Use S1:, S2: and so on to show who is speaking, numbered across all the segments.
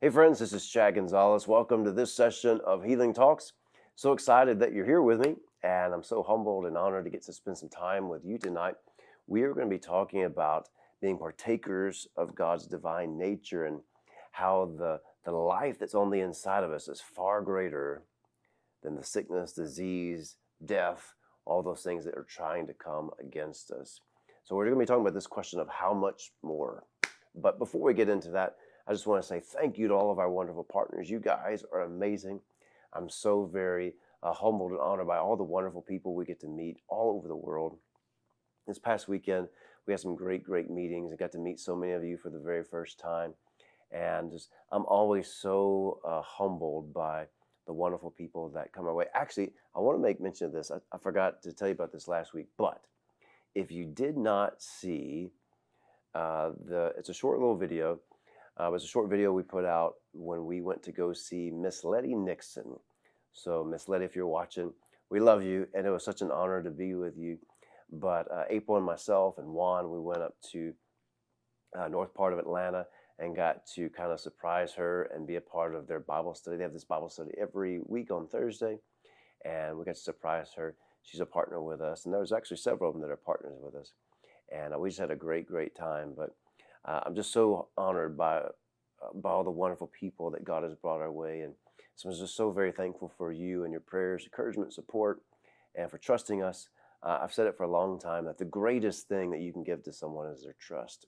S1: Hey friends, this is Chad Gonzales. Welcome to this session of Healing Talks. So excited that you're here with me, and I'm so humbled and honored to get to spend some time with you tonight. We are going to be talking about being partakers of God's divine nature and how the life that's on the inside of us is far greater than the sickness, disease, death, all those things that are trying to come against us. So we're going to be talking about this question of how much more. But before we get into that, I just want to say thank you to all of our wonderful partners. You guys are amazing. I'm so very humbled and honored by all the wonderful people we get to meet all over the world. This past weekend, we had some great meetings. I got to meet so many of you for the very first time. And I'm always so humbled by the wonderful people that come our way. Actually, I want to make mention of this. I forgot to tell you about this last week, but if you did not see it's a short little video. It was a short video we put out when we went to go see Miss Letty Nixon. So Miss Letty, if you're watching, we love you, and it was such an honor to be with you. But April and myself and Juan, we went up to north part of Atlanta and got to kind of surprise her and be a part of their Bible study. They have this Bible study every week on Thursday, and we got to surprise her. She's a partner with us, and there's actually several of them that are partners with us. And we just had a great time. But I'm just so honored by all the wonderful people that God has brought our way. And so I'm just so very thankful for you and your prayers, encouragement, support, and for trusting us. I've said it for a long time that the greatest thing that you can give to someone is their trust.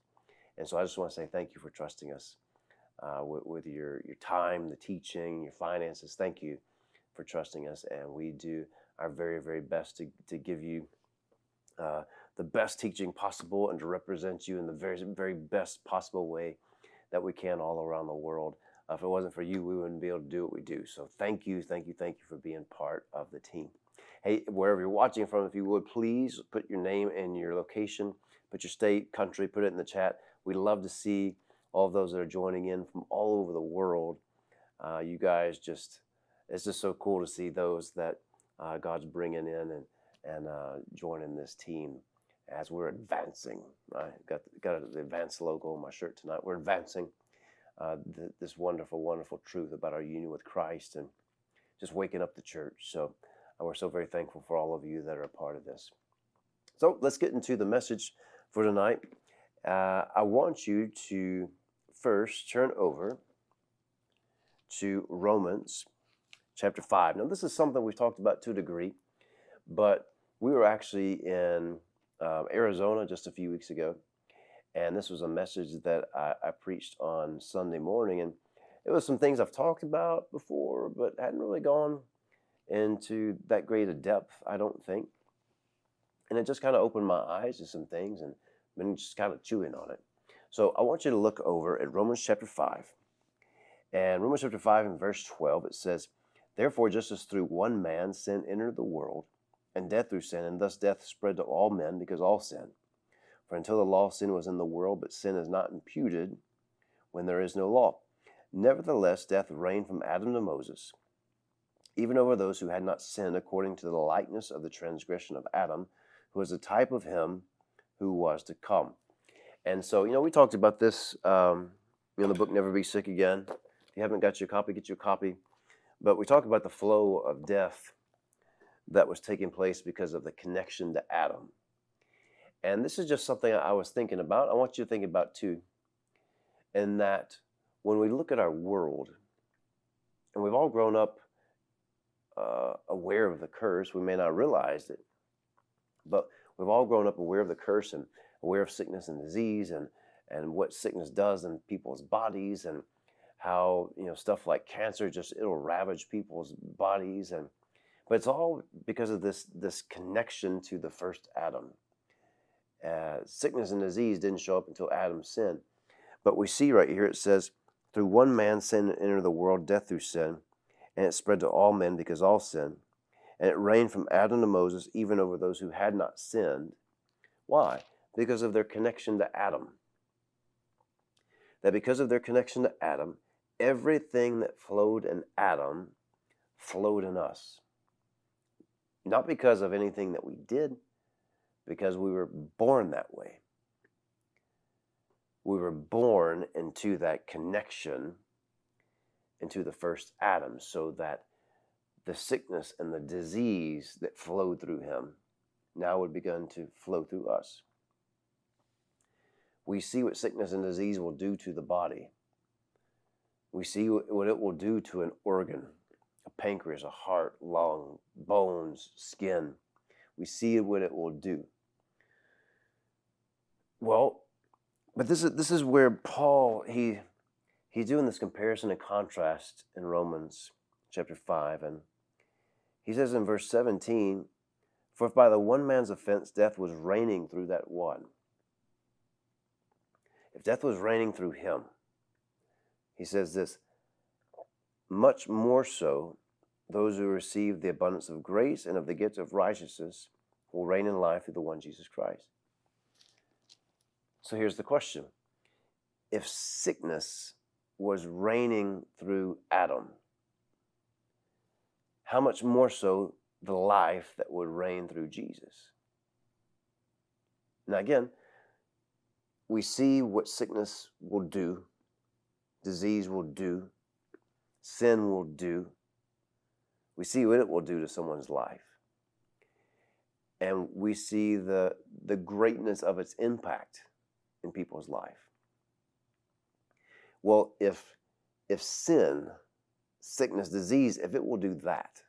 S1: And so I just want to say thank you for trusting us with your time, the teaching, your finances. Thank you for trusting us. And we do our very best to give you the best teaching possible and to represent you in the very best possible way that we can all around the world. If it wasn't for you, we wouldn't be able to do what we do. So thank you for being part of the team. Hey, wherever you're watching from, if you would, please put your name and your location, put your state, country, put it in the chat. We'd love to see all of those that are joining in from all over the world. You guys it's just so cool to see those that God's bringing in and joining this team as we're advancing. Right, got the advance logo on my shirt tonight. We're advancing this wonderful truth about our union with Christ and just waking up the church. So we're so very thankful for all of you that are a part of this. So let's get into the message for tonight. I want you to first turn over to Romans chapter 5. Now, this is something we've talked about to a degree, but we were actually in Arizona just a few weeks ago, and this was a message that I preached on Sunday morning, and it was some things I've talked about before, but hadn't really gone into that great a depth, I don't think. And it just kind of opened my eyes to some things and been just kind of chewing on it. So I want you to look over at Romans chapter 5. And Romans chapter 5 and verse 12, it says, "Therefore, just as through one man sin entered the world, and death through sin, and thus death spread to all men because all sin. For until the law, sin was in the world, but sin is not imputed when there is no law. Nevertheless, death reigned from Adam to Moses, even over those who had not sinned according to the likeness of the transgression of Adam, who was a type of him who was to come." And so, we talked about this in the book Never Be Sick Again. If you haven't got your copy, get your copy. But we talked about the flow of death that was taking place because of the connection to Adam. And this is just something I was thinking about. I want you to think about too. And that when we look at our world, and we've all grown up aware of the curse, we may not realize it, but we've all grown up aware of the curse and aware of sickness and disease and what sickness does in people's bodies and how, stuff like cancer, it'll ravage people's bodies. But it's all because of this connection to the first Adam. Sickness and disease didn't show up until Adam sinned. But we see right here, it says, "Through one man sin entered the world, death through sin, and it spread to all men because all sin. And it reigned from Adam to Moses, even over those who had not sinned." Why? Because of their connection to Adam. That because of their connection to Adam, everything that flowed in Adam flowed in us. Not because of anything that we did, because we were born that way. We were born into that connection into the first Adam, so that the sickness and the disease that flowed through him now would begin to flow through us. We see what sickness and disease will do to the body. We see what it will do to an organ, a pancreas, a heart, lung, bones, skin. We see what it will do. Well, but this is where Paul, he's doing this comparison and contrast in Romans chapter 5. And he says in verse 17, for if by the one man's offense death was reigning through that one. If death was reigning through him, he says this, much more so those who receive the abundance of grace and of the gift of righteousness will reign in life through the one Jesus Christ. So here's the question. If sickness was reigning through Adam, how much more so the life that would reign through Jesus? Now again, we see what sickness will do, disease will do, sin will do. We see what it will do to someone's life. And we see the greatness of its impact in people's life. Well, if sin, sickness, disease, if it will do that,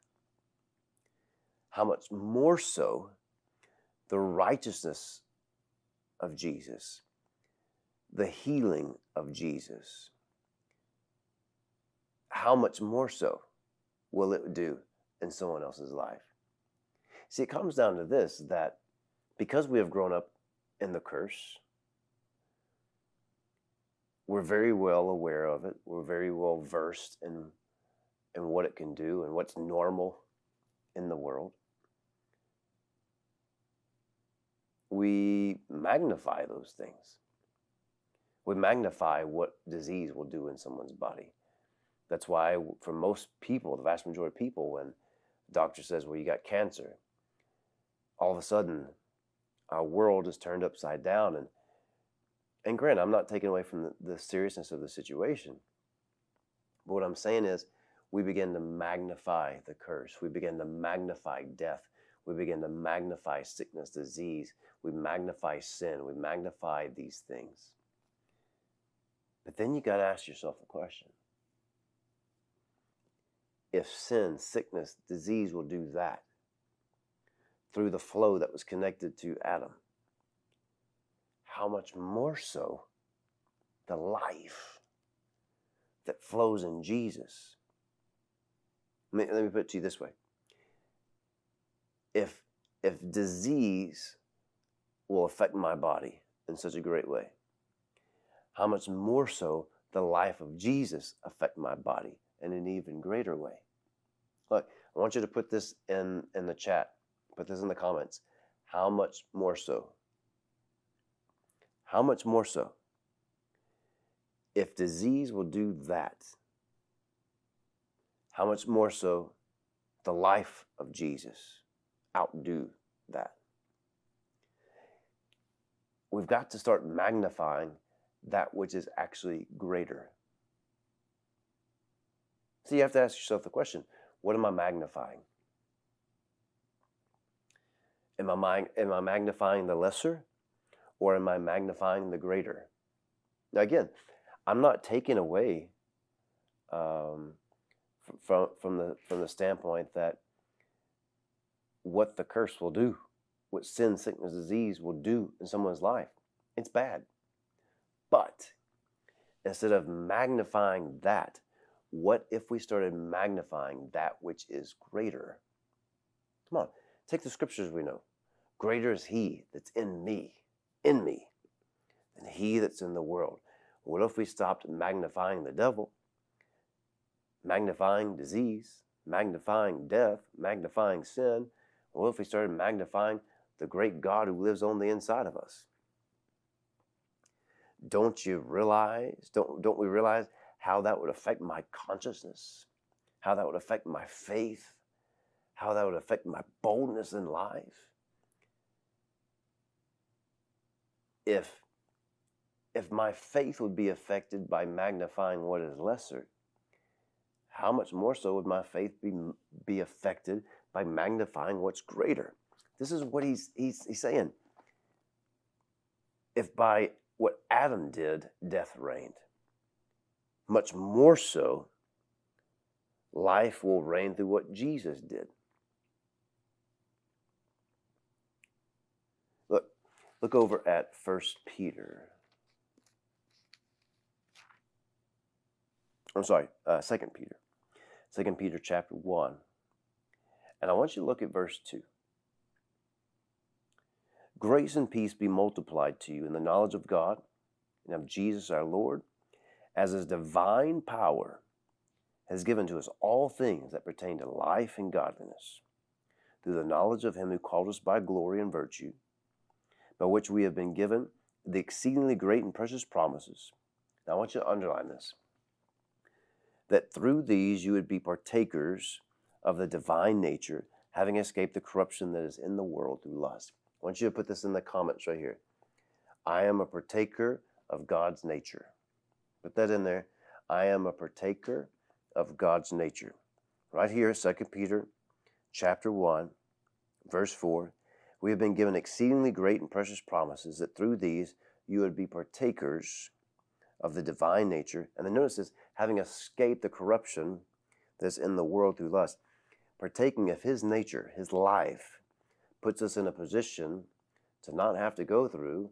S1: how much more so the righteousness of Jesus, the healing of Jesus, how much more so will it do in someone else's life? See, it comes down to this, that because we have grown up in the curse, we're very well aware of it. We're very well versed in what it can do and what's normal in the world. We magnify those things. We magnify what disease will do in someone's body. That's why for most people, the vast majority of people, when the doctor says, well, you got cancer, all of a sudden our world is turned upside down. And granted, I'm not taking away from the seriousness of the situation. But what I'm saying is we begin to magnify the curse. We begin to magnify death. We begin to magnify sickness, disease. We magnify sin. We magnify these things. But then you got to ask yourself the question. If sin, sickness, disease will do that through the flow that was connected to Adam, how much more so the life that flows in Jesus? Let me put it to you this way. If disease will affect my body in such a great way, how much more so the life of Jesus affect my body in an even greater way? Look, I want you to put this in the chat. Put this in the comments. How much more so? How much more so? If disease will do that, how much more so the life of Jesus outdo that? We've got to start magnifying that which is actually greater. So you have to ask yourself the question, what am I magnifying? Am I magnifying the lesser, or am I magnifying the greater? Now again, I'm not taking away from the standpoint that what the curse will do, what sin, sickness, disease will do in someone's life, it's bad. But instead of magnifying that, what if we started magnifying that which is greater? Come on, take the scriptures we know. Greater is he that's in me, than he that's in the world. What if we stopped magnifying the devil, magnifying disease, magnifying death, magnifying sin? What if we started magnifying the great God who lives on the inside of us? Don't we realize how that would affect my consciousness, how that would affect my faith, how that would affect my boldness in life? If my faith would be affected by magnifying what is lesser, how much more so would my faith be affected by magnifying what's greater? This is what he's saying. If by what Adam did, death reigned, much more so, life will reign through what Jesus did. Look over at 1 Peter. I'm sorry, 2 Peter. 2 Peter chapter 1. And I want you to look at verse 2. Grace and peace be multiplied to you in the knowledge of God and of Jesus our Lord, as his divine power has given to us all things that pertain to life and godliness, through the knowledge of him who called us by glory and virtue, by which we have been given the exceedingly great and precious promises. Now I want you to underline this, that through these you would be partakers of the divine nature, having escaped the corruption that is in the world through lust. I want you to put this in the comments right here. I am a partaker of God's nature. Put that in there. I am a partaker of God's nature. Right here, 2 Peter chapter 1, verse 4. We have been given exceedingly great and precious promises, that through these you would be partakers of the divine nature. And then notice this, having escaped the corruption that's in the world through lust. Partaking of his nature, his life, puts us in a position to not have to go through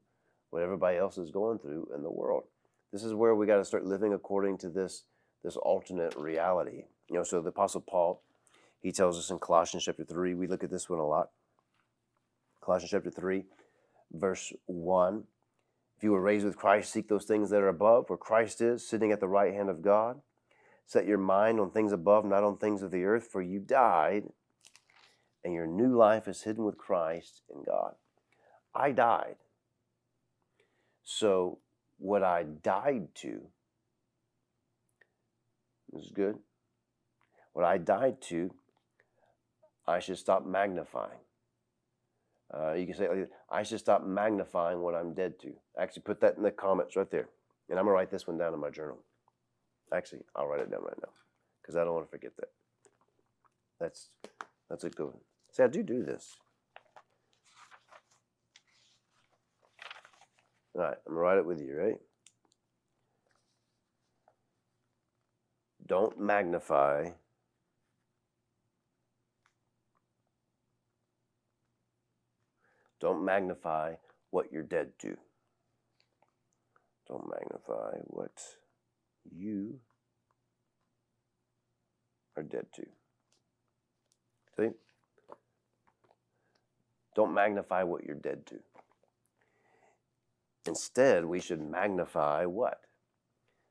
S1: what everybody else is going through in the world. This is where we got to start living according to this alternate reality. So the Apostle Paul, he tells us in Colossians chapter 3, we look at this one a lot. Colossians chapter 3, verse 1. If you were raised with Christ, seek those things that are above, where Christ is, sitting at the right hand of God. Set your mind on things above, not on things of the earth, for you died, and your new life is hidden with Christ in God. I died. So what I died to, this is good. What I died to, I should stop magnifying. You can say it like this, I should stop magnifying what I'm dead to. Actually, put that in the comments right there. And I'm going to write this one down in my journal. Actually, I'll write it down right now because I don't want to forget that. That's a good one. See, I do this. All right, I'm going to write it with you, right? Don't magnify what you're dead to. Don't magnify what you are dead to. See? Don't magnify what you're dead to. Instead, we should magnify what?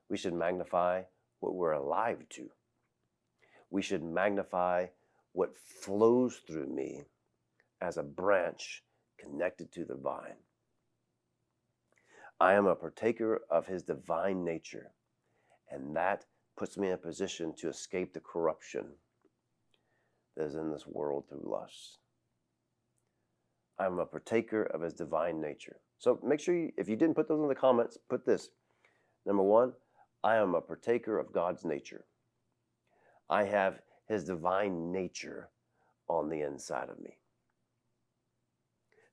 S1: We should magnify what we're alive to. We should magnify what flows through me as a branch connected to the vine. I am a partaker of his divine nature, and that puts me in a position to escape the corruption that is in this world through lust. I'm a partaker of his divine nature. So make sure if you didn't put those in the comments, put this. Number one, I am a partaker of God's nature. I have his divine nature on the inside of me.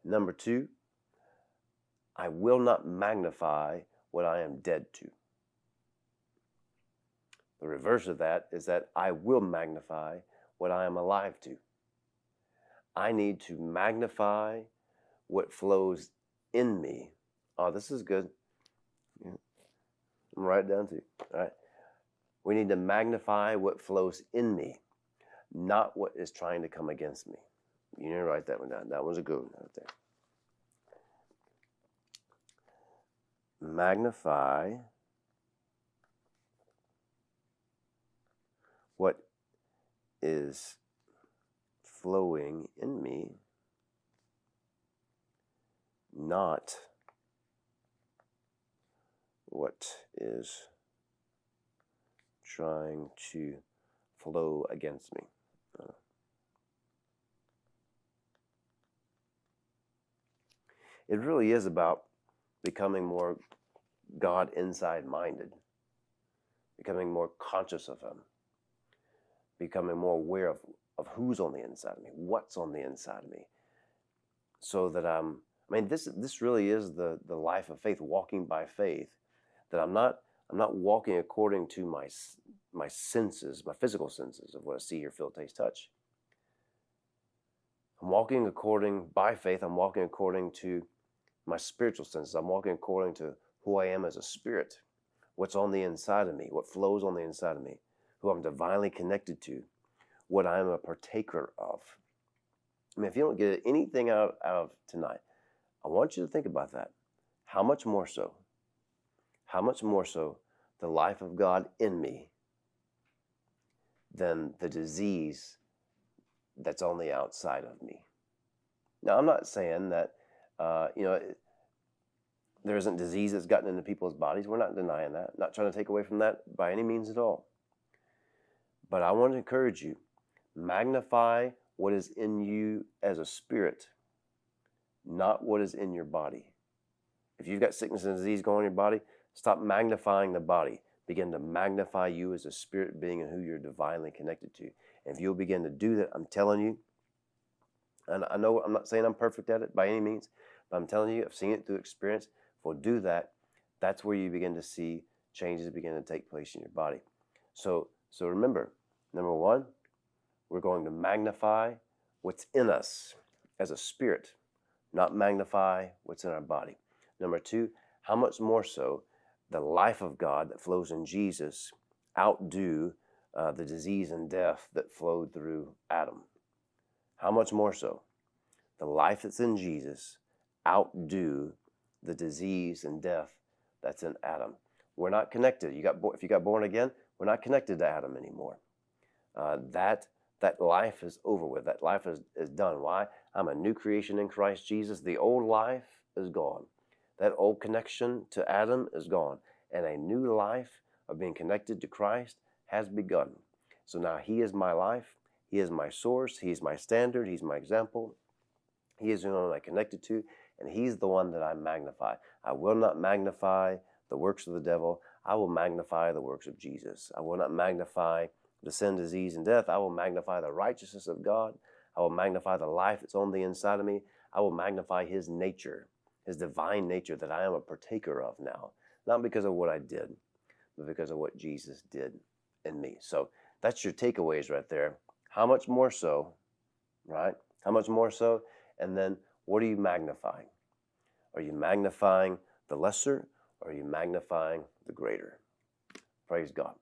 S1: Number two, I will not magnify what I am dead to. The reverse of that is that I will magnify what I am alive to. I need to magnify what flows in me. Oh, this is good. Yeah. I'm going to write it down too. All right. We need to magnify what flows in me, not what is trying to come against me. You need to write that one down. That one's a good one right there. Magnify what is flowing in me, not what is trying to flow against me. It really is about becoming more God inside minded, becoming more conscious of him. becoming more aware of who's on the inside of me, what's on the inside of me, so that this really is the life of faith, walking by faith. That I'm not walking according to my senses, my physical senses of what I see, hear, feel, taste, touch. I'm walking by faith. I'm walking according to my spiritual senses. I'm walking according to who I am as a spirit, what's on the inside of me, what flows on the inside of me, who I'm divinely connected to, what I am a partaker of. If you don't get anything out of tonight, I want you to think about that. How much more so? How much more so the life of God in me than the disease that's on the outside of me? Now, I'm not saying that, there isn't disease that's gotten into people's bodies. We're not denying that. Not trying to take away from that by any means at all. But I want to encourage you, magnify what is in you as a spirit, not what is in your body. If you've got sickness and disease going in your body, stop magnifying the body. Begin to magnify you as a spirit being and who you're divinely connected to. And if you'll begin to do that, I'm telling you, and I know I'm not saying I'm perfect at it by any means, but I'm telling you, I've seen it through experience. If we'll do that, that's where you begin to see changes begin to take place in your body. So remember, number one, we're going to magnify what's in us as a spirit, not magnify what's in our body. Number two, how much more so the life of God that flows in Jesus outdo the disease and death that flowed through Adam? How much more so the life that's in Jesus outdo the disease and death that's in Adam? We're not connected. If you got born again, we're not connected to Adam anymore. That life is over with. That life is done. Why? I'm a new creation in Christ Jesus. The old life is gone. That old connection to Adam is gone. And a new life of being connected to Christ has begun. So now He is my life. He is my source. He's my standard. He's my example. He is the one I'm connected to. And He's the one that I magnify. I will not magnify the works of the devil. I will magnify the works of Jesus. I will not magnify the sin, disease, and death. I will magnify the righteousness of God. I will magnify the life that's on the inside of me. I will magnify His nature, His divine nature that I am a partaker of now. Not because of what I did, but because of what Jesus did in me. So that's your takeaways right there. How much more so, right? How much more so? And then what are you magnifying? Are you magnifying the lesser, or are you magnifying the greater? Praise God.